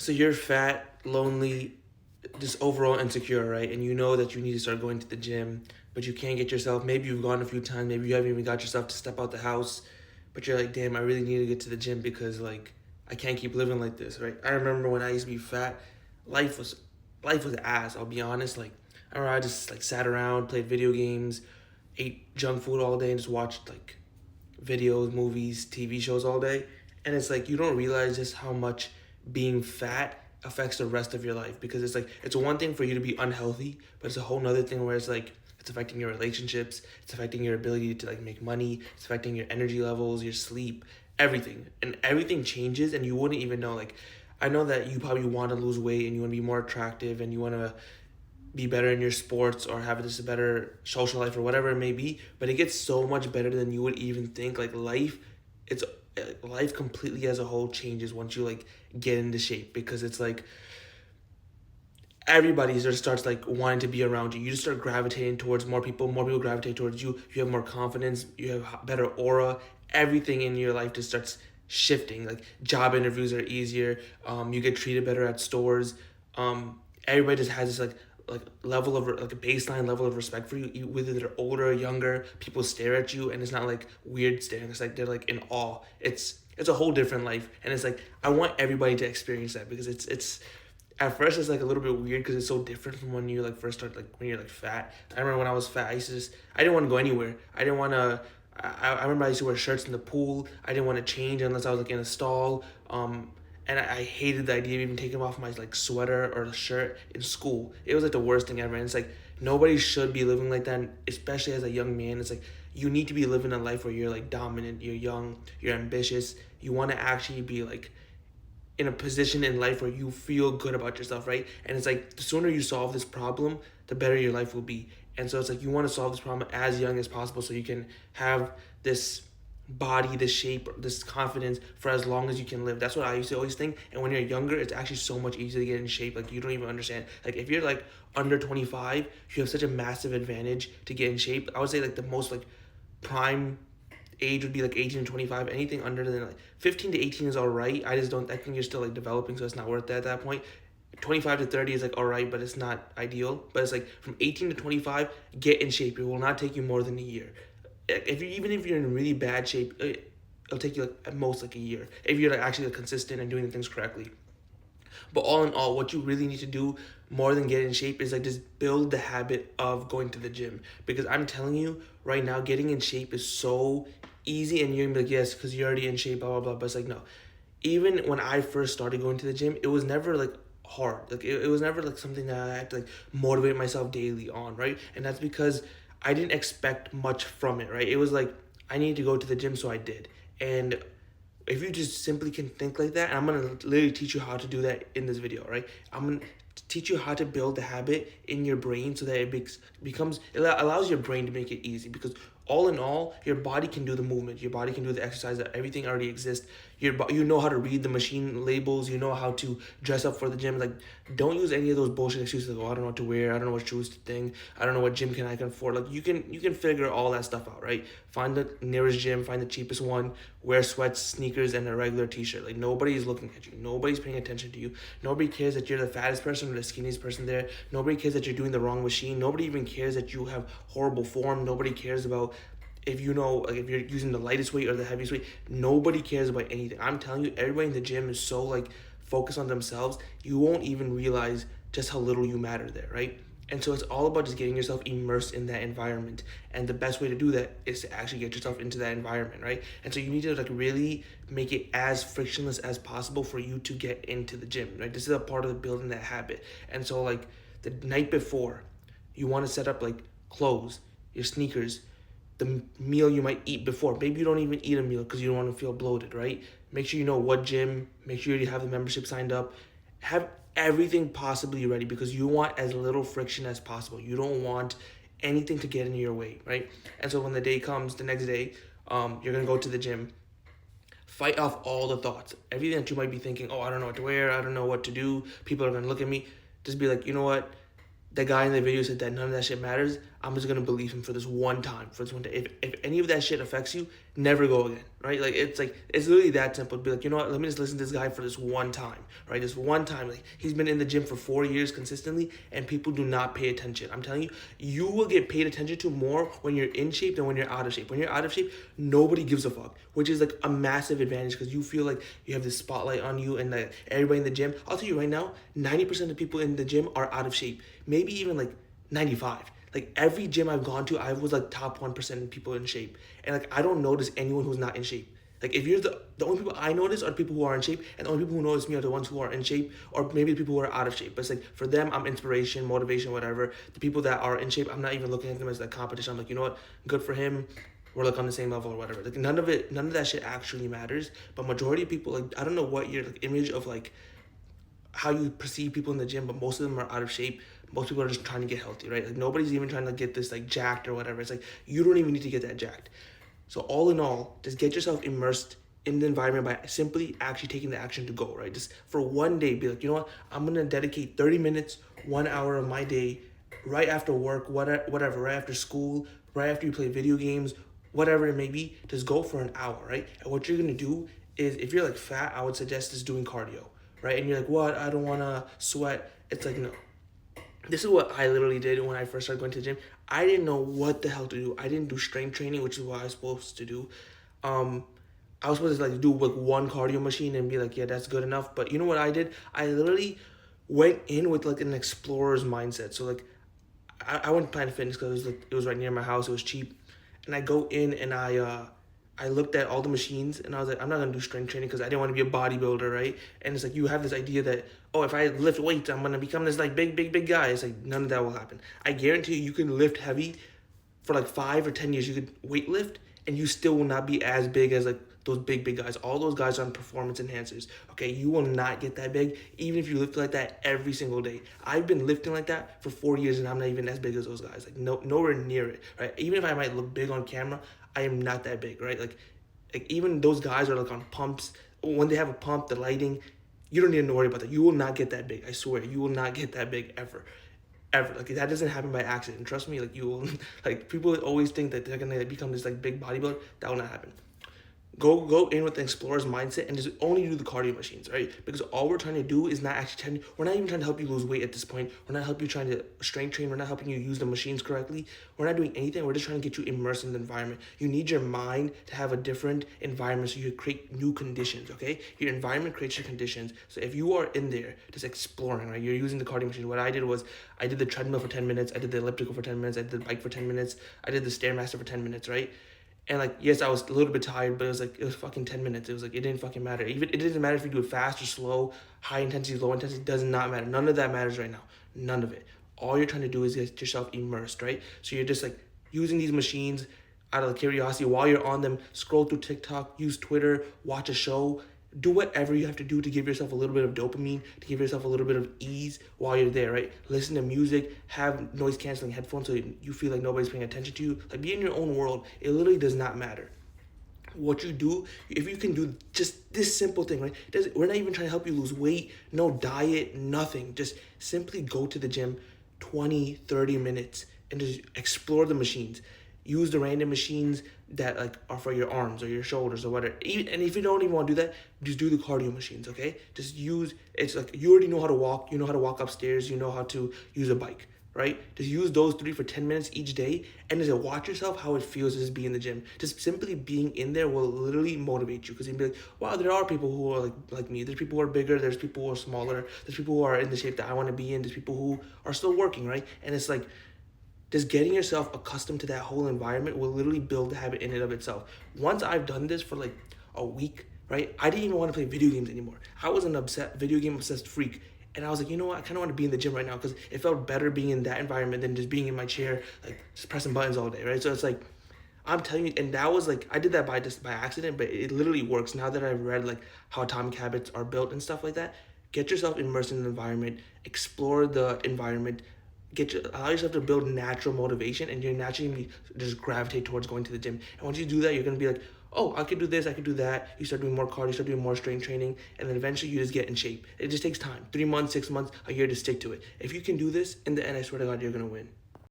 So you're fat, lonely, just overall insecure, right? And you know that you need to start going to the gym, but you can't get yourself. Maybe you've gone a few times, maybe you haven't even got yourself to step out the house, but you're like, damn, I really need to get to the gym because like I can't keep living like this, right? I remember when I used to be fat, life was life was ass. I'll be honest. Like I remember I just like sat around, played video games, ate junk food all day, and just watched like videos, movies, TV shows all day. And it's like you don't realize just how much being fat affects the rest of your life because it's like it's one thing for you to be unhealthy, but it's a whole nother thing where it's like it's affecting your relationships, it's affecting your ability to like make money, it's affecting your energy levels, your sleep, everything. And everything changes and you wouldn't even know. Like I know that you probably want to lose weight and you want to be more attractive and you want to be better in your sports or have this better social life or whatever it may be, but it gets so much better than you would even think. Like it's life completely as a whole changes once you like get into shape because it's like everybody just starts like wanting to be around you. You just start gravitating towards more people gravitate towards you. You have more confidence, you have better aura. Everything in your life just starts shifting. Like job interviews are easier. You get treated better at stores. Everybody just has this like level of like a baseline level of respect for you, whether they're older or younger. People stare at you and it's not like weird staring, it's like they're like in awe. It's a whole different life and it's like I want everybody to experience that because it's at first it's like a little bit weird because it's so different from when you like first start like when you're like fat. I remember when I was fat, I didn't want to go anywhere. I didn't want to. I remember I used to wear shirts in the pool. I didn't want to change unless I was like in a stall. And I hated the idea of even taking off my like sweater or the shirt in school. It was like the worst thing ever. And it's like nobody should be living like that, especially as a young man. It's like you need to be living a life where you're like dominant, you're young, you're ambitious. You want to actually be like in a position in life where you feel good about yourself, right? And it's like the sooner you solve this problem, the better your life will be. And so it's like you want to solve this problem as young as possible so you can have this body, this shape, this confidence for as long as you can live. That's what I used to always think. And when you're younger, it's actually so much easier to get in shape. Like you don't even understand. Like if you're like under 25, you have such a massive advantage to get in shape. I would say like the most like prime age would be like 18 to 25. Anything under than like 15 to 18 is all right. I think you're still like developing, so it's not worth it at that point. 25 to 30 is like all right, but it's not ideal. But it's like from 18 to 25, get in shape. It will not take you more than a year. Even if you're in really bad shape, it'll take you like at most like a year if you're like actually like consistent and doing the things correctly. But all in all, what you really need to do more than get in shape is like just build the habit of going to the gym. Because I'm telling you right now, getting in shape is so easy, and you're gonna be like, yes, because you're already in shape, blah blah blah. But it's like no. Even when I first started going to the gym, it was never like hard. Like it was never like something that I had to like motivate myself daily on, right? And that's because I didn't expect much from it, right? It was like I needed to go to the gym, so I did. And if you just simply can think like that, and I'm gonna literally teach you how to do that in this video, right? I'm gonna teach you how to build the habit in your brain so that it allows your brain to make it easy because all in all, your body can do the movement, your body can do the exercise, everything already exists. You know how to read the machine labels, you know how to dress up for the gym. Like, don't use any of those bullshit excuses like, oh, I don't know what to wear, I don't know what shoes to think, I don't know what gym I can afford. Like, you can figure all that stuff out, right? Find the nearest gym, find the cheapest one, wear sweats, sneakers, and a regular t-shirt. Like, nobody's looking at you, nobody's paying attention to you, nobody cares that you're the fattest person or the skinniest person there, nobody cares that you're doing the wrong machine, nobody even cares that you have horrible form, nobody cares about if you know, like if you're using the lightest weight or the heaviest weight. Nobody cares about anything. I'm telling you, everybody in the gym is so like focused on themselves, you won't even realize just how little you matter there, right? And so it's all about just getting yourself immersed in that environment. And the best way to do that is to actually get yourself into that environment, right? And so you need to like really make it as frictionless as possible for you to get into the gym, right? This is a part of building that habit. And so like the night before, you want to set up like clothes, your sneakers, the meal you might eat before. Maybe you don't even eat a meal because you don't want to feel bloated, right? Make sure you know what gym, make sure you have the membership signed up. Have everything possibly ready because you want as little friction as possible. You don't want anything to get in your way, right? And so when the day comes, the next day, you're going to go to the gym. Fight off all the thoughts. Everything that you might be thinking, oh, I don't know what to wear, I don't know what to do, people are going to look at me. Just be like, you know what? The guy in the video said that none of that shit matters. I'm just gonna believe him for this one time, for this one day. If any of that shit affects you, never go again, right? Like it's literally that simple. Be like, you know what? Let me just listen to this guy for this one time, right? This one time. Like he's been in the gym for 4 years consistently, and people do not pay attention. I'm telling you, you will get paid attention to more when you're in shape than when you're out of shape. When you're out of shape, nobody gives a fuck, which is like a massive advantage because you feel like you have this spotlight on you and like everybody in the gym. I'll tell you right now, 90% of people in the gym are out of shape. Maybe even like 95. Like every gym I've gone to, I was like top 1% of people in shape. And like I don't notice anyone who's not in shape. Like if you're the only people I notice are the people who are in shape, and the only people who notice me are the ones who are in shape, or maybe the people who are out of shape. But it's like for them, I'm inspiration, motivation, whatever. The people that are in shape, I'm not even looking at them as like competition. I'm like, you know what, good for him. We're like on the same level or whatever. Like none of that shit actually matters. But majority of people, like I don't know what your like image of like how you perceive people in the gym, but most of them are out of shape. Most people are just trying to get healthy, right? Like nobody's even trying to get this like jacked or whatever. It's like you don't even need to get that jacked. So all in all, just get yourself immersed in the environment by simply actually taking the action to go, right? Just for one day, be like, you know what? I'm gonna dedicate 30 minutes, 1 hour of my day, right after work, whatever, right after school, right after you play video games, whatever it may be. Just go for an hour, right? And what you're gonna do is, if you're like fat, I would suggest just doing cardio, right? And you're like, what? I don't wanna sweat. It's like, no. This is what I literally did when I first started going to the gym. I didn't know what the hell to do. I didn't do strength training, which is what I was supposed to do. I was supposed to like do like one cardio machine and be like, yeah, that's good enough. But you know what I did? I literally went in with like an explorer's mindset. So like I went to Planet Fitness because it was right near my house. It was cheap, and I go in and I looked at all the machines and I was like, I'm not gonna do strength training because I didn't want to be a bodybuilder, right? And it's like you have this idea that, oh, if I lift weights, I'm gonna become this like big guy. It's like none of that will happen. I guarantee you can lift heavy for like 5 or 10 years. You could weight lift and you still will not be as big as like those big guys. All those guys are on performance enhancers. Okay, you will not get that big even if you lift like that every single day. I've been lifting like that for 4 years and I'm not even as big as those guys. Like nowhere near it, right? Even if I might look big on camera, I am not that big, right? Like even those guys are like on pumps. When they have a pump, the lighting, you don't need to worry about that. You will not get that big. I swear, you will not get that big ever. Like that doesn't happen by accident. Trust me, like you will, like people always think that they're gonna become this like big bodybuilder. That will not happen. Go in with the explorer's mindset and just only do the cardio machines, right? Because all we're trying to do is not actually we're not even trying to help you lose weight at this point. We're not helping you trying to strength train. We're not helping you use the machines correctly. We're not doing anything. We're just trying to get you immersed in the environment. You need your mind to have a different environment so you create new conditions, okay? Your environment creates your conditions. So if you are in there just exploring, right? You're using the cardio machine. What I did was I did the treadmill for 10 minutes. I did the elliptical for 10 minutes. I did the bike for 10 minutes. I did the Stairmaster for 10 minutes, right? And like, yes, I was a little bit tired, but it was fucking 10 minutes. It was like, it didn't fucking matter. Even it doesn't matter if you do it fast or slow, high intensity, low intensity, does not matter. None of that matters right now. None of it. All you're trying to do is get yourself immersed, right? So you're just like using these machines out of curiosity. While you're on them, scroll through TikTok, use Twitter, watch a show, do whatever you have to do to give yourself a little bit of dopamine, to give yourself a little bit of ease while you're there, right? Listen to music, have noise canceling headphones so you feel like nobody's paying attention to you. Like, be in your own world. It literally does not matter what you do. If you can do just this simple thing, right? We're not even trying to help you lose weight, no diet, nothing. Just simply go to the gym 20, 30 minutes and just explore the machines. Use the random machines that like are for your arms or your shoulders or whatever. And if you don't even want to do that, just do the cardio machines, okay? It's like you already know how to walk. You know how to walk upstairs. You know how to use a bike, right? Just use those 3 for 10 minutes each day and just watch yourself how it feels to just be in the gym. Just simply being in there will literally motivate you because you'll be like, wow, there are people who are like me. There's people who are bigger. There's people who are smaller. There's people who are in the shape that I want to be in. There's people who are still working, right? And it's like, just getting yourself accustomed to that whole environment will literally build the habit in and of itself. Once I've done this for like a week, right? I didn't even want to play video games anymore. I was an video game obsessed freak. And I was like, you know what? I kind of want to be in the gym right now because it felt better being in that environment than just being in my chair, like just pressing buttons all day, right? So it's like, I'm telling you, and that was like, I did that by accident, but it literally works. Now that I've read like how atomic habits are built and stuff like that, get yourself immersed in the environment, explore the environment, allow yourself to build natural motivation, and you're naturally just gravitate towards going to the gym. And once you do that, you're gonna be like, oh, I could do this, I could do that. You start doing more cardio, you start doing more strength training, and then eventually you just get in shape. It just takes time, 3 months, 6 months, a year to stick to it. If you can do this, in the end, I swear to God, you're gonna win.